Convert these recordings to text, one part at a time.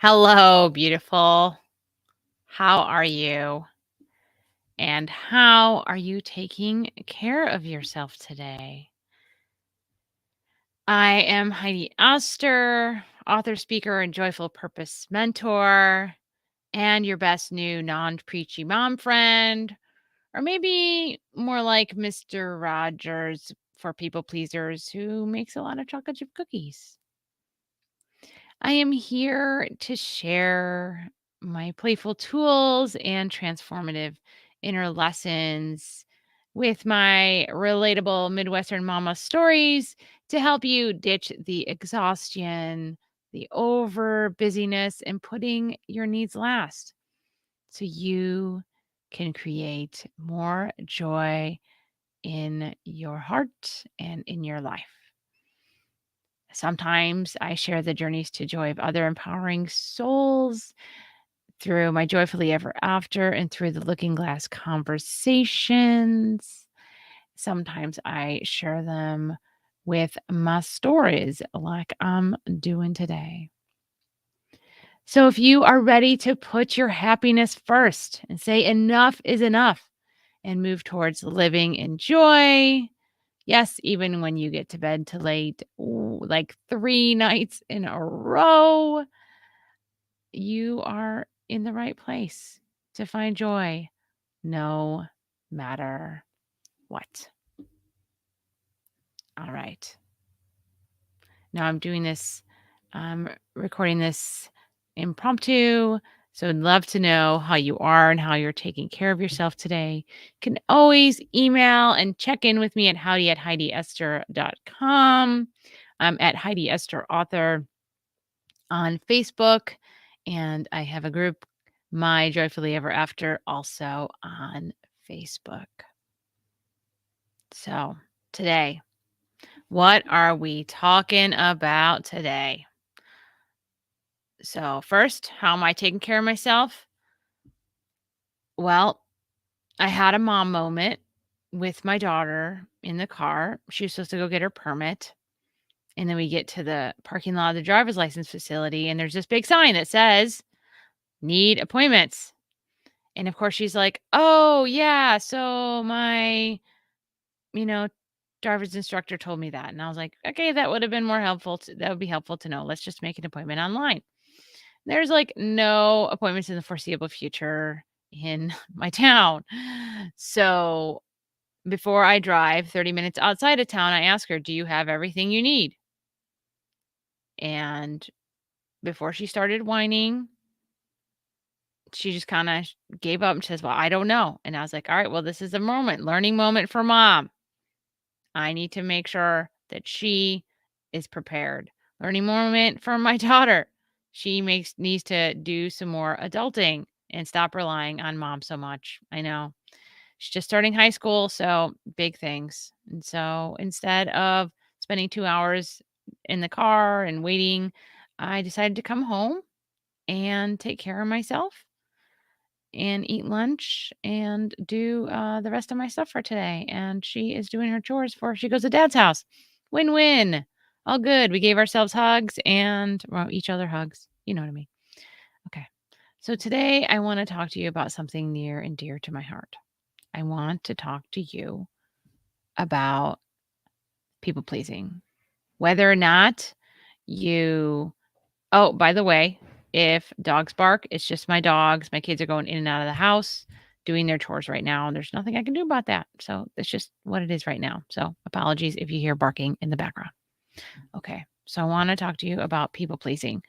Hello, beautiful. How are you? And how are you taking care of yourself today? I am Heidi Esther, author, speaker, and joyful purpose mentor, and your best new non preachy mom friend, or maybe more like Mr. Rogers for people pleasers who makes a lot of chocolate chip cookies. I am here to share my playful tools and transformative inner lessons with my relatable Midwestern mama stories to help you ditch the exhaustion, the over busyness, and putting your needs last so you can create more joy in your heart and in your life. Sometimes I share the journeys to joy of other empowering souls through my Joyfully Ever After and through the Looking Glass conversations. Sometimes I share them with my stories like I'm doing today. So if you are ready to put your happiness first and say enough is enough and move towards living in joy, yes, even when you get to bed too late, like 3 nights in a row, you are in the right place to find joy no matter what. All right. Now I'm doing this, recording this impromptu. So I'd love to know how you are and how you're taking care of yourself today. You can always email and check in with me at howdy@HeidiEsther.com. I'm at Heidi Esther Author on Facebook. And I have a group, My Joyfully Ever After, also on Facebook. So today, what are we talking about today? So, first, how am I taking care of myself? Well, I had a mom moment with my daughter in the car. She was supposed to go get her permit. And then we get to the parking lot of the driver's license facility, and there's this big sign that says, need appointments. And of course, she's like, oh, yeah. So my, you know, driver's instructor told me that. And I was like, okay, that would have been more helpful. That would be helpful to know. Let's just make an appointment online. There's like no appointments in the foreseeable future in my town. So before I drive 30 minutes outside of town, I ask her, do you have everything you need? And before she started whining, she just kind of gave up and says, well, I don't know. And I was like, all right, well, this is a moment, learning moment for mom. I need to make sure that she is prepared. Learning moment for my daughter. She needs to do some more adulting and stop relying on mom so much. I know. She's just starting high school, so big things. And so instead of spending 2 hours in the car and waiting, I decided to come home and take care of myself and eat lunch and do the rest of my stuff for today. And she is doing her chores before she goes to dad's house. Win-win. All good. We gave ourselves hugs and each other hugs. You know what I mean. Okay. So today I want to talk to you about something near and dear to my heart. I want to talk to you about people pleasing. Whether or not you, oh, by the way, if dogs bark, it's just my dogs. My kids are going in and out of the house doing their chores right now, and there's nothing I can do about that. So that's just what it is right now. So apologies if you hear barking in the background. Okay. So I want to talk to you about people pleasing.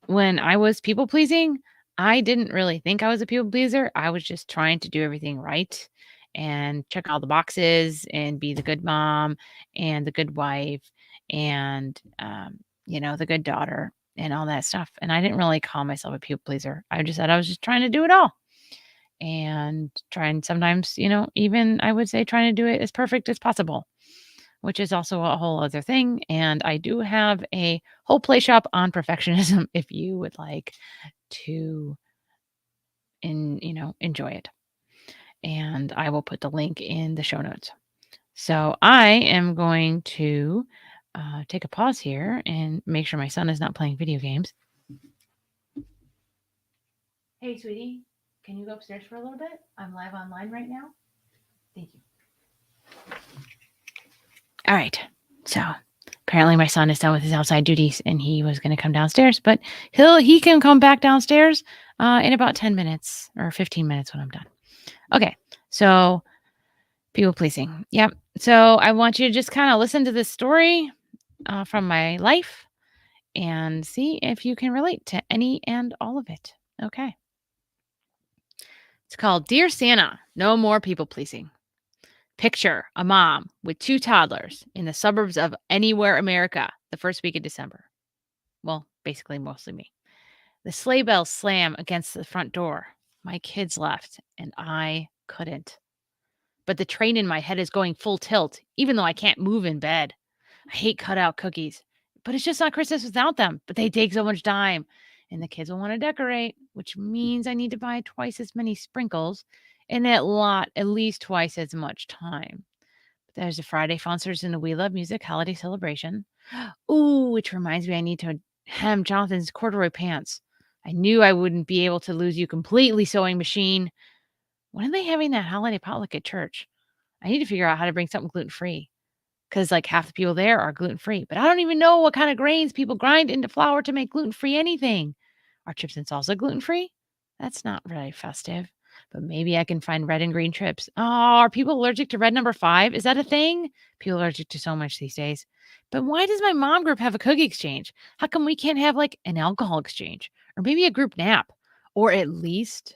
When I was people pleasing, I didn't really think I was a people pleaser. I was just trying to do everything right and check all the boxes and be the good mom and the good wife and, the good daughter and all that stuff. And I didn't really call myself a people pleaser. I just said I was just trying to do it all and trying sometimes, even I would say trying to do it as perfect as possible, which is also a whole other thing. And I do have a whole play shop on perfectionism if you would like to enjoy it. And I will put the link in the show notes. So I am going to take a pause here and make sure my son is not playing video games. Hey, sweetie, can you go upstairs for a little bit? I'm live online right now. Thank you. All right. So apparently my son is done with his outside duties and he was going to come downstairs, but he can come back downstairs in about 10 minutes or 15 minutes when I'm done. Okay. So people pleasing. Yep. So I want you to just kind of listen to this story from my life and see if you can relate to any and all of it. Okay. It's called Dear Santa, No More People Pleasing. Picture a mom with 2 toddlers in the suburbs of anywhere America the first week of December. Well, basically mostly me. The sleigh bells slam against the front door. My kids left and I couldn't. But the train in my head is going full tilt, even though I can't move in bed. I hate cutout cookies, but it's just not Christmas without them. But they take so much time. And the kids will want to decorate, which means I need to buy twice as many sprinkles and at least twice as much time. There's a Friday Foncers in the We Love Music holiday celebration. Ooh, which reminds me I need to hem Jonathan's corduroy pants. I knew I wouldn't be able to lose you completely, sewing machine. When are they having that holiday potluck at church? I need to figure out how to bring something gluten-free because like half the people there are gluten-free, but I don't even know what kind of grains people grind into flour to make gluten-free anything. Are chips and salsa gluten-free? That's not very festive, but maybe I can find red and green chips. Oh, are people allergic to red number 5? Is that a thing? People are allergic to so much these days. But why does my mom group have a cookie exchange? How come we can't have like an alcohol exchange or maybe a group nap or at least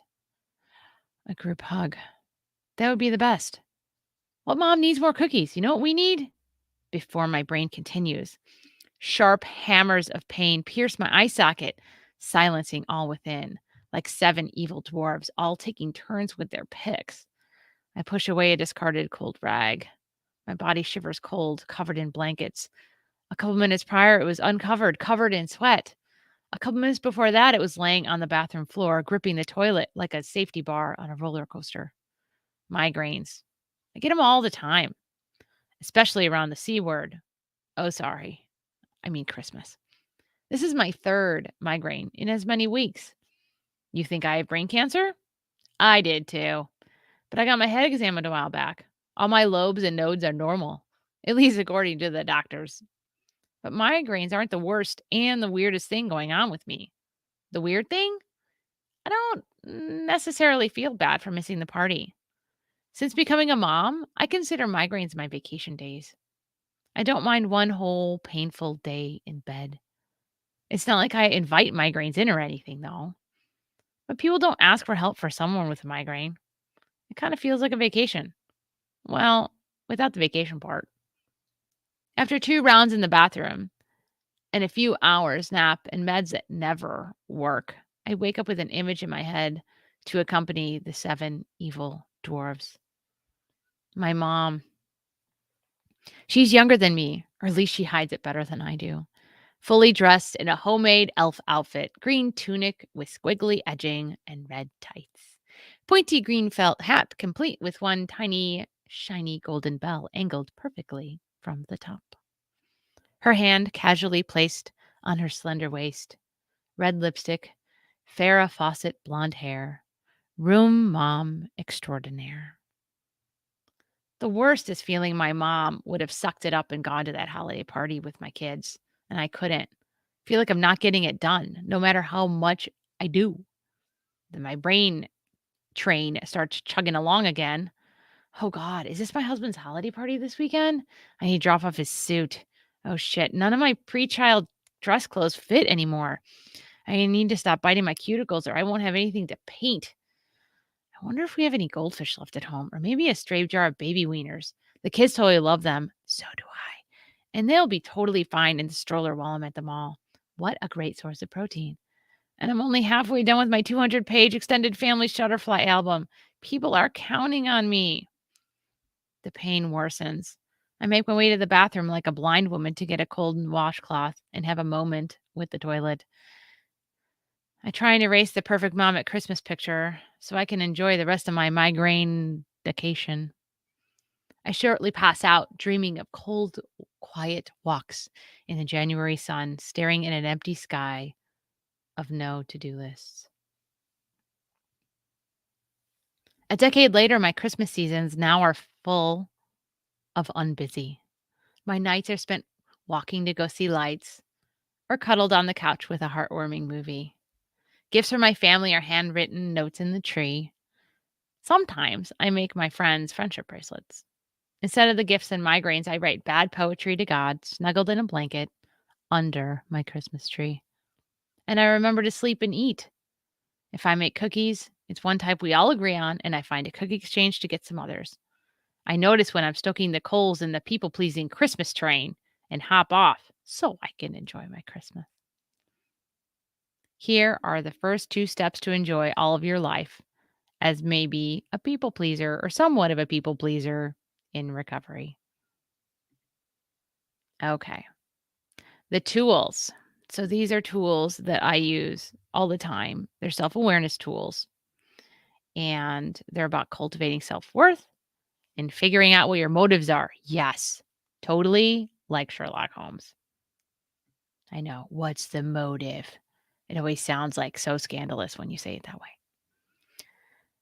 a group hug? That would be the best. What mom needs more cookies? You know what we need? Before my brain continues, sharp hammers of pain pierce my eye socket, silencing all within, like 7 evil dwarves, all taking turns with their picks. I push away a discarded cold rag. My body shivers cold, covered in blankets. A couple minutes prior, it was uncovered, covered in sweat. A couple minutes before that, it was laying on the bathroom floor, gripping the toilet like a safety bar on a roller coaster. Migraines. I get them all the time, especially around the C word. Oh, sorry. I mean Christmas. This is my 3rd migraine in as many weeks. You think I have brain cancer? I did too. But I got my head examined a while back. All my lobes and nodes are normal, at least according to the doctors. But migraines aren't the worst and the weirdest thing going on with me. The weird thing? I don't necessarily feel bad for missing the party. Since becoming a mom, I consider migraines my vacation days. I don't mind one whole painful day in bed. It's not like I invite migraines in or anything, though. But people don't ask for help for someone with a migraine. It kind of feels like a vacation. Well, without the vacation part. After 2 rounds in the bathroom and a few hours nap and meds that never work, I wake up with an image in my head to accompany the 7 evil dwarves. My mom. She's younger than me, or at least she hides it better than I do. Fully dressed in a homemade elf outfit, green tunic with squiggly edging and red tights. Pointy green felt hat complete with one tiny, shiny golden bell angled perfectly from the top. Her hand casually placed on her slender waist. Red lipstick, Farrah Fawcett blonde hair. Room mom extraordinaire. The worst is feeling my mom would have sucked it up and gone to that holiday party with my kids, and I couldn't. Feel like I'm not getting it done, no matter how much I do. Then my brain train starts chugging along again. Oh God, is this my husband's holiday party this weekend? I need to drop off his suit. Oh shit, none of my pre-child dress clothes fit anymore. I need to stop biting my cuticles or I won't have anything to paint. I wonder if we have any goldfish left at home or maybe a stray jar of baby wieners. The kids totally love them. So do I. And they'll be totally fine in the stroller while I'm at the mall. What a great source of protein. And I'm only halfway done with my 200-page extended family Shutterfly album. People are counting on me. The pain worsens. I make my way to the bathroom like a blind woman to get a cold washcloth and have a moment with the toilet. I try and erase the perfect mom at Christmas picture so I can enjoy the rest of my migraine vacation. I shortly pass out, dreaming of cold, quiet walks in the January sun, staring at an empty sky of no to-do lists. A decade later, my Christmas seasons now are full of unbusy. My nights are spent walking to go see lights or cuddled on the couch with a heartwarming movie. Gifts from my family are handwritten notes in the tree. Sometimes I make my friends friendship bracelets. Instead of the gifts and migraines, I write bad poetry to God, snuggled in a blanket under my Christmas tree. And I remember to sleep and eat. If I make cookies, it's one type we all agree on, and I find a cookie exchange to get some others. I notice when I'm stoking the coals in the people pleasing Christmas train and hop off so I can enjoy my Christmas. Here are the first 2 steps to enjoy all of your life as maybe a people pleaser or somewhat of a people pleaser in recovery. Okay. The tools. So these are tools that I use all the time. They're self-awareness tools, and they're about cultivating self-worth and figuring out what your motives are. Yes, totally like Sherlock Holmes. I know. What's the motive? It always sounds like so scandalous when you say it that way.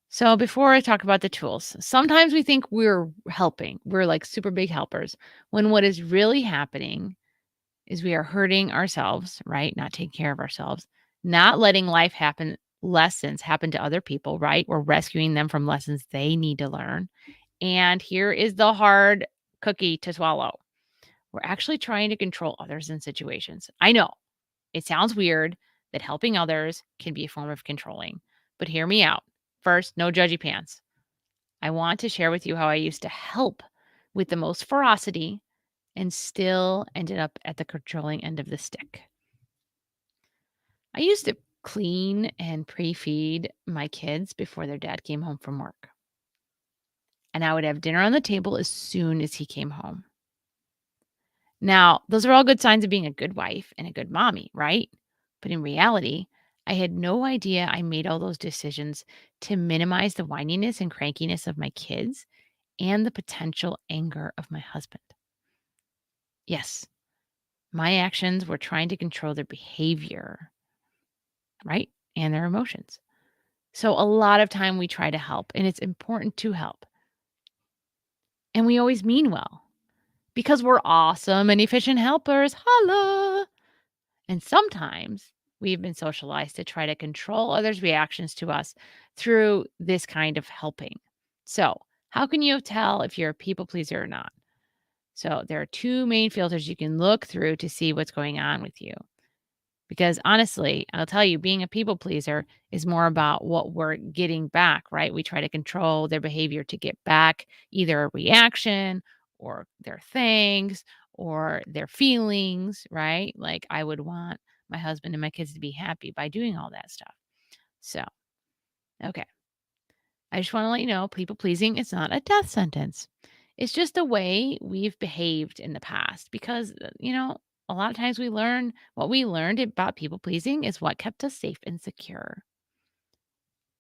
So before I talk about the tools, sometimes we think we're helping. We're like super big helpers when what is really happening is we are hurting ourselves, right? Not taking care of ourselves, not letting lessons happen to other people, right? We're rescuing them from lessons they need to learn. And here is the hard cookie to swallow. We're actually trying to control others in situations. I know it sounds weird that helping others can be a form of controlling, but hear me out. First, no judgy pants. I want to share with you how I used to help with the most ferocity and still ended up at the controlling end of the stick. I used to clean and pre-feed my kids before their dad came home from work. And I would have dinner on the table as soon as he came home. Now, those are all good signs of being a good wife and a good mommy, right? But in reality, I had no idea I made all those decisions to minimize the whininess and crankiness of my kids and the potential anger of my husband. Yes, my actions were trying to control their behavior, right? And their emotions. So a lot of time we try to help, and it's important to help. And we always mean well because we're awesome and efficient helpers. Holla! And sometimes we've been socialized to try to control others' reactions to us through this kind of helping. So, how can you tell if you're a people pleaser or not? So, there are 2 main filters you can look through to see what's going on with you. Because honestly, I'll tell you, being a people pleaser is more about what we're getting back, right? We try to control their behavior to get back either a reaction or their thanks or their feelings, right? Like I would want my husband and my kids to be happy by doing all that stuff. So, okay. I just want to let you know people pleasing is not a death sentence. It's just a way we've behaved in the past because, a lot of times we learn what we learned about people pleasing is what kept us safe and secure.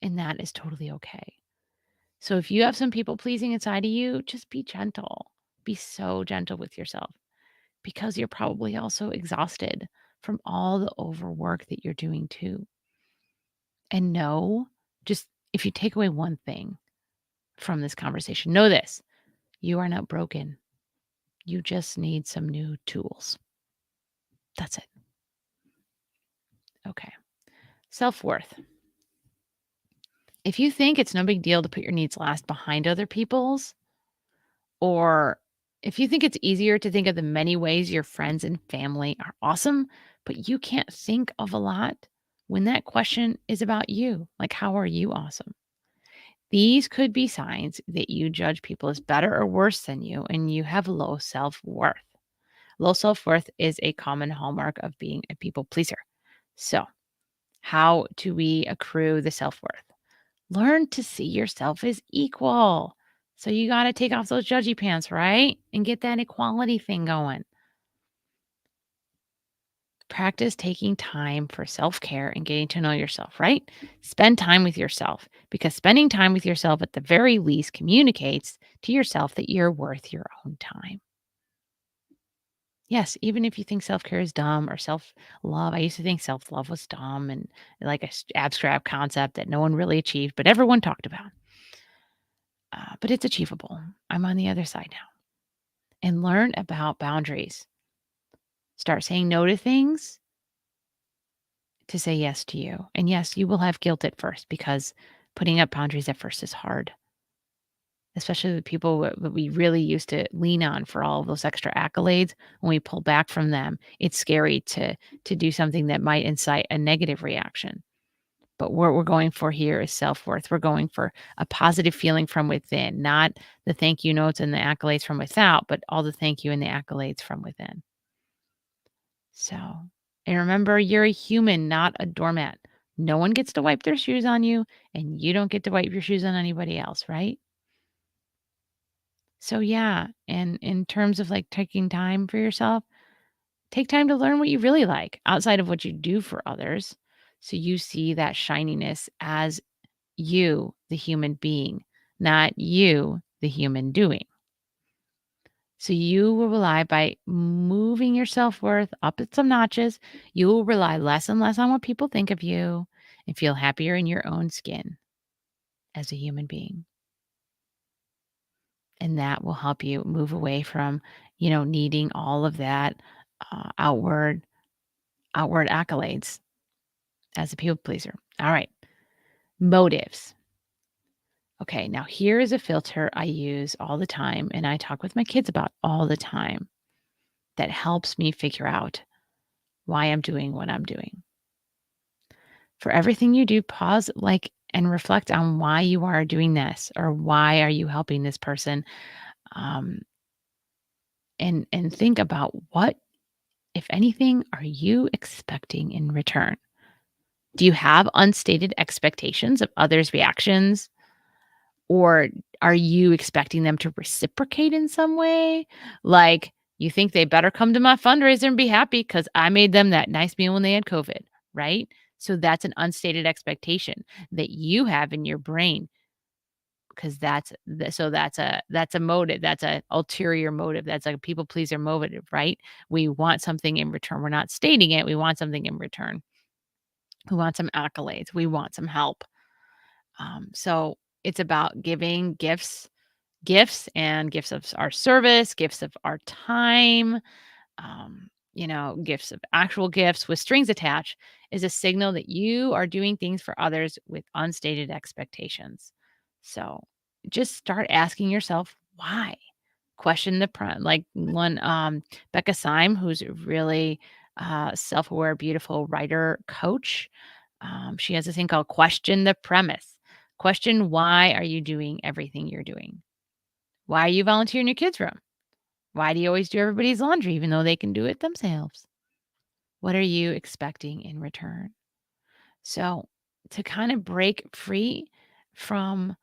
And that is totally okay. So if you have some people pleasing inside of you, just be gentle. Be so gentle with yourself because you're probably also exhausted from all the overwork that you're doing too. And know, just if you take away one thing from this conversation, know this: you are not broken. You just need some new tools. That's it. Okay. Self-worth. If you think it's no big deal to put your needs last behind other people's, or if you think it's easier to think of the many ways your friends and family are awesome, but you can't think of a lot when that question is about you, like how are you awesome? These could be signs that you judge people as better or worse than you and you have low self-worth. Low self-worth is a common hallmark of being a people pleaser. So, how do we accrue the self-worth? Learn to see yourself as equal. So you got to take off those judgy pants, right? And get that equality thing going. Practice taking time for self-care and getting to know yourself, right? Spend time with yourself because spending time with yourself at the very least communicates to yourself that you're worth your own time. Yes, even if you think self-care is dumb or self-love. I used to think self-love was dumb and like a abstract concept that no one really achieved, but everyone talked about. but it's achievable. I'm on the other side now. And learn about boundaries. Start saying no to things to say yes to you. And yes, you will have guilt at first because putting up boundaries at first is hard, especially with people that we really used to lean on for all of those extra accolades. When we pull back from them, it's scary to do something that might incite a negative reaction. But what we're going for here is self-worth. We're going for a positive feeling from within, not the thank you notes and the accolades from without, but all the thank you and the accolades from within. So, and remember, you're a human, not a doormat. No one gets to wipe their shoes on you, and you don't get to wipe your shoes on anybody else, right? So, yeah. And in terms of like taking time for yourself, take time to learn what you really like outside of what you do for others. So you see that shininess as you, the human being, not you, the human doing. So you will rely by moving your self-worth up at some notches, you will rely less and less on what people think of you and feel happier in your own skin as a human being. And that will help you move away from, needing all of that outward accolades as a people pleaser. All right. Motives. Okay, now here is a filter I use all the time and I talk with my kids about all the time that helps me figure out why I'm doing what I'm doing. For everything you do, pause and reflect on why you are doing this or why are you helping this person, um, and think about what, if anything, are you expecting in return? Do you have unstated expectations of others' reactions? Or are you expecting them to reciprocate in some way? Like, you think they better come to my fundraiser and be happy because I made them that nice meal when they had COVID, right? So that's an unstated expectation that you have in your brain because that's a motive. That's a ulterior motive. That's like a people pleaser motive, right? We want something in return. We're not stating it. We want something in return. We want some accolades. We want some help. So it's about giving gifts of our service, gifts of our time, gifts of actual gifts with strings attached is a signal that you are doing things for others with unstated expectations. So just start asking yourself why. Question the like one Becca Syme, who's a really self-aware, beautiful writer coach. She has a thing called question the premise. Question why are you doing everything you're doing? Why are you volunteering in your kids' room? Why do you always do everybody's laundry even though they can do it themselves? What are you expecting in return? So, to kind of break free from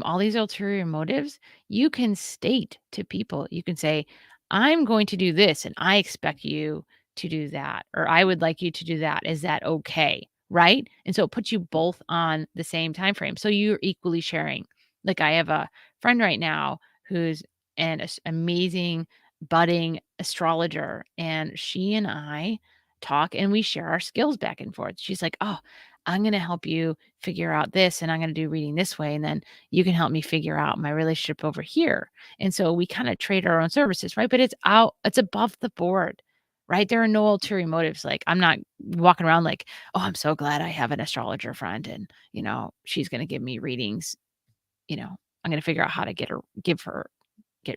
all these ulterior motives, you can state to people, you can say, "I'm going to do this and I expect you to do that," or "I would like you to do that. Is that okay?" Right? And so it puts you both on the same time frame. So you're equally sharing. Like I have a friend right now who's an amazing budding astrologer and she and I talk and we share our skills back and forth. She's like, "Oh, I'm going to help you figure out this and I'm going to do reading this way. And then you can help me figure out my relationship over here." And so we kind of trade our own services, right? But it's above the board, right? There are no ulterior motives. Like I'm not walking around like, "Oh, I'm so glad I have an astrologer friend and, she's going to give me readings. I'm going to figure out how to get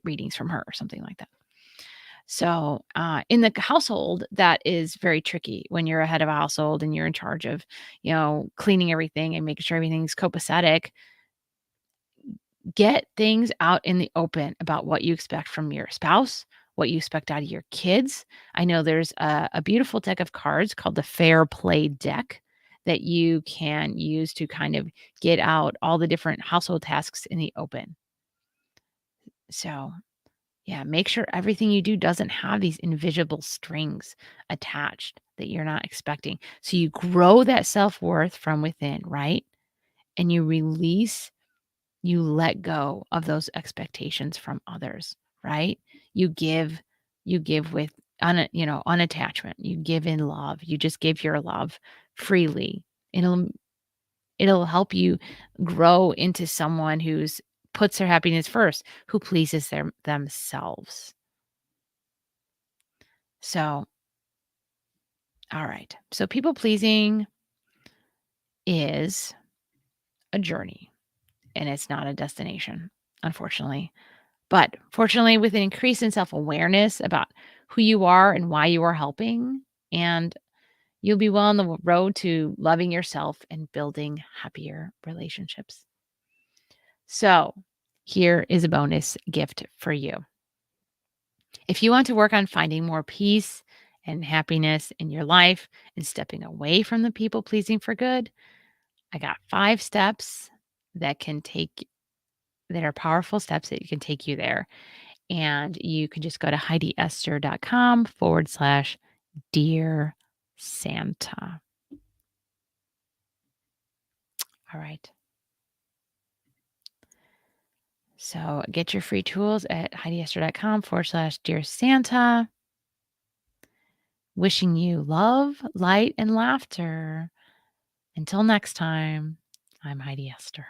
readings from her or something like that." So, in the household, that is very tricky when you're a head of a household and you're in charge of, cleaning everything and making sure everything's copacetic. Get things out in the open about what you expect from your spouse, what you expect out of your kids. I know there's a beautiful deck of cards called the Fair Play deck that you can use to kind of get out all the different household tasks in the open. So, yeah, make sure everything you do doesn't have these invisible strings attached that you're not expecting. So you grow that self-worth from within, right? And you let go of those expectations from others, right? You give with unattachment. You give in love. You just give your love freely. It'll help you grow into someone who's puts their happiness first, who pleases themselves. So, all right. So people pleasing is a journey and it's not a destination, unfortunately. But fortunately, with an increase in self awareness about who you are and why you are helping, and you'll be well on the road to loving yourself and building happier relationships. So, here is a bonus gift for you. If you want to work on finding more peace and happiness in your life and stepping away from the people pleasing for good, I got 5 steps that can take that are powerful steps that can take you there. And you can just go to HeidiEsther.com/Dear Santa. All right. So get your free tools at HeidiEsther.com/Dear Santa. Wishing you love, light, and laughter. Until next time, I'm Heidi Esther.